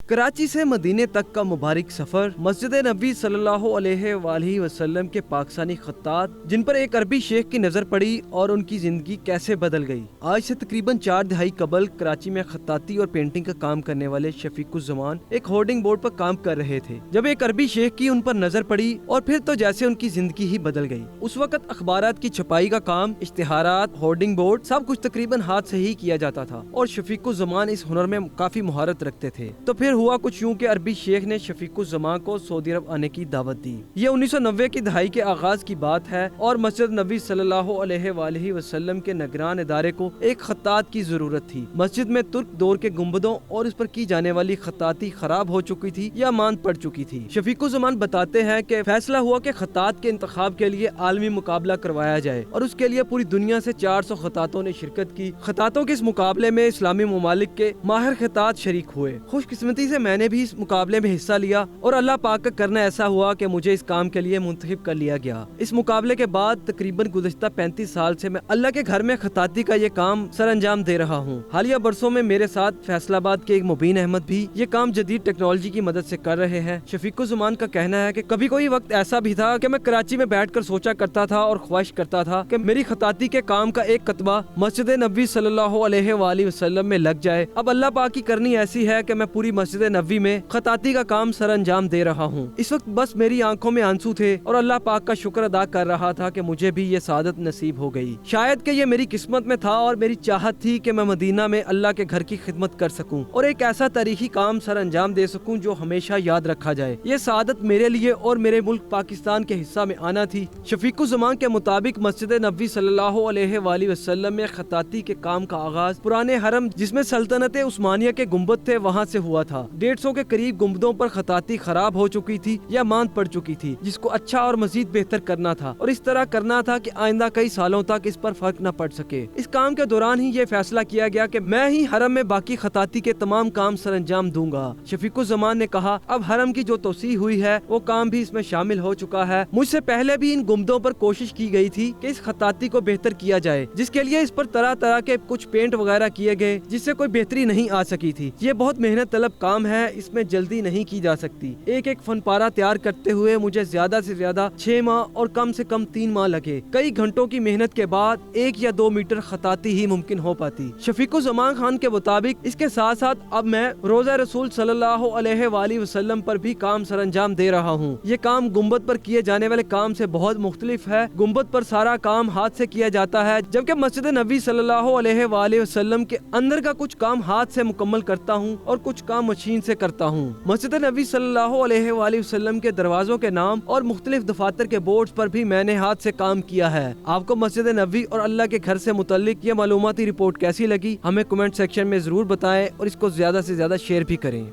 کراچی سے مدینے تک کا مبارک سفر، مسجد نبوی صلی اللہ علیہ وآلہ وسلم کے پاکستانی خطاط جن پر ایک عربی شیخ کی نظر پڑی اور ان کی زندگی کیسے بدل گئی۔ آج سے تقریباً 4 دہائی قبل کراچی میں خطاطی اور پینٹنگ کا کام کرنے والے شفیق الزمان ایک ہورڈنگ بورڈ پر کام کر رہے تھے جب ایک عربی شیخ کی ان پر نظر پڑی اور پھر تو جیسے ان کی زندگی ہی بدل گئی۔ اس وقت اخبارات کی چھپائی کا کام، اشتہارات، ہورڈنگ بورڈ سب کچھ تقریباً ہاتھ سے ہی کیا جاتا تھا اور شفیق الزمان اس ہنر میں کافی مہارت رکھتے تھے۔ تو پھر ہوا کچھ یوں کہ عربی شیخ نے شفیق الزمان کو سعودی عرب آنے کی دعوت دی۔ یہ 1990 کی دہائی کے آغاز کی بات ہے اور مسجد نبوی صلی اللہ علیہ وآلہ وسلم کے نگران ادارے کو ایک خطاط کی ضرورت تھی۔ مسجد میں ترک دور کے گنبدوں اور اس پر کی جانے والی خطاطی خراب ہو چکی تھی یا ماند پڑ چکی تھی۔ شفیق الزمان بتاتے ہیں کہ فیصلہ ہوا کہ خطاط کے انتخاب کے لیے عالمی مقابلہ کروایا جائے اور اس کے لیے پوری دنیا سے 400 خطاطوں نے شرکت کی۔ خطاطوں کے اس مقابلے میں اسلامی ممالک کے ماہر خطاط شریک ہوئے۔ خوش قسمتی سے میں نے بھی اس مقابلے میں حصہ لیا اور اللہ پاک کا کرنا ایسا ہوا کہ مجھے اس کام کے لیے منتخب کر لیا گیا۔ اس مقابلے کے بعد تقریباً گزشتہ 35 سال سے میں اللہ کے گھر میں خطاطی کا یہ کام سر انجام دے رہا ہوں۔ حالیہ برسوں میں میرے ساتھ فیصل آباد کے ایک مبین احمد بھی یہ کام جدید ٹیکنالوجی کی مدد سے کر رہے ہیں۔ شفیق الزمان کا کہنا ہے کہ کبھی کوئی وقت ایسا بھی تھا کہ میں کراچی میں بیٹھ کر سوچا کرتا تھا اور خواہش کرتا تھا کہ میری خطاطی کے کام کا ایک کتبہ مسجد نبوی صلی اللہ علیہ وآلہ وسلم میں لگ جائے۔ اب اللہ پاک کی کرنی ایسی ہے کہ میں پوری مسجد نبوی میں خطاطی کا کام سر انجام دے رہا ہوں۔ اس وقت بس میری آنکھوں میں آنسو تھے اور اللہ پاک کا شکر ادا کر رہا تھا کہ مجھے بھی یہ سعادت نصیب ہو گئی۔ شاید کہ یہ میری قسمت میں تھا اور میری چاہت تھی کہ میں مدینہ میں اللہ کے گھر کی خدمت کر سکوں اور ایک ایسا تاریخی کام سر انجام دے سکوں جو ہمیشہ یاد رکھا جائے۔ یہ سعادت میرے لیے اور میرے ملک پاکستان کے حصہ میں آنا تھی۔ شفیق الزمان کے مطابق مسجد نبوی صلی اللہ علیہ وآلہ وسلم میں خطاطی کے کام کا آغاز پرانے حرم جس میں سلطنت عثمانیہ کے گنبد تھے وہاں سے ہوا تھا۔ 150 کے قریب گنبدوں پر خطاطی خراب ہو چکی تھی یا ماند پڑ چکی تھی جس کو اچھا اور مزید بہتر کرنا تھا اور اس طرح کرنا تھا کہ آئندہ کئی سالوں تک اس پر فرق نہ پڑ سکے۔ اس کام کے دوران ہی یہ فیصلہ کیا گیا کہ میں ہی حرم میں باقی خطاطی کے تمام کام سر انجام دوں گا۔ شفیق الزمان نے کہا اب حرم کی جو توسیع ہوئی ہے وہ کام بھی اس میں شامل ہو چکا ہے۔ مجھ سے پہلے بھی ان گنبدوں پر کوشش کی گئی تھی کہ اس خطاطی کو بہتر کیا جائے جس کے لیے اس پر طرح طرح کے کچھ پینٹ وغیرہ کیے گئے جس سے کوئی بہتری نہیں آ سکی تھی۔ یہ بہت محنت طلب کام ہے، اس میں جلدی نہیں کی جا سکتی۔ ایک فن پارہ تیار کرتے ہوئے مجھے زیادہ سے زیادہ 6 ماہ اور کم سے کم 3 ماہ لگے۔ کئی گھنٹوں کی محنت کے بعد 1 یا 2 میٹر خطاطی ہی ممکن ہو پاتی۔ شفیق الزمان خان کے مطابق اس کے ساتھ ساتھ اب میں روضہ رسول صلی اللہ علیہ وآلہ وسلم پر بھی کام سر انجام دے رہا ہوں۔ یہ کام گنبد پر کیے جانے والے کام سے بہت مختلف ہے۔ گنبد پر سارا کام ہاتھ سے کیا جاتا ہے جبکہ مسجد نبوی صلی اللہ علیہ وآلہ وسلم کے اندر کا کچھ کام ہاتھ سے مکمل کرتا ہوں اور کچھ کام مشین سے کرتا ہوں۔ مسجد نبوی صلی اللہ علیہ وآلہ وسلم کے دروازوں کے نام اور مختلف دفاتر کے بورڈز پر بھی میں نے ہاتھ سے کام کیا ہے۔ آپ کو مسجد نبوی اور اللہ کے گھر سے متعلق یہ معلوماتی رپورٹ کیسی لگی ہمیں کمنٹ سیکشن میں ضرور بتائیں اور اس کو زیادہ سے زیادہ شیئر بھی کریں۔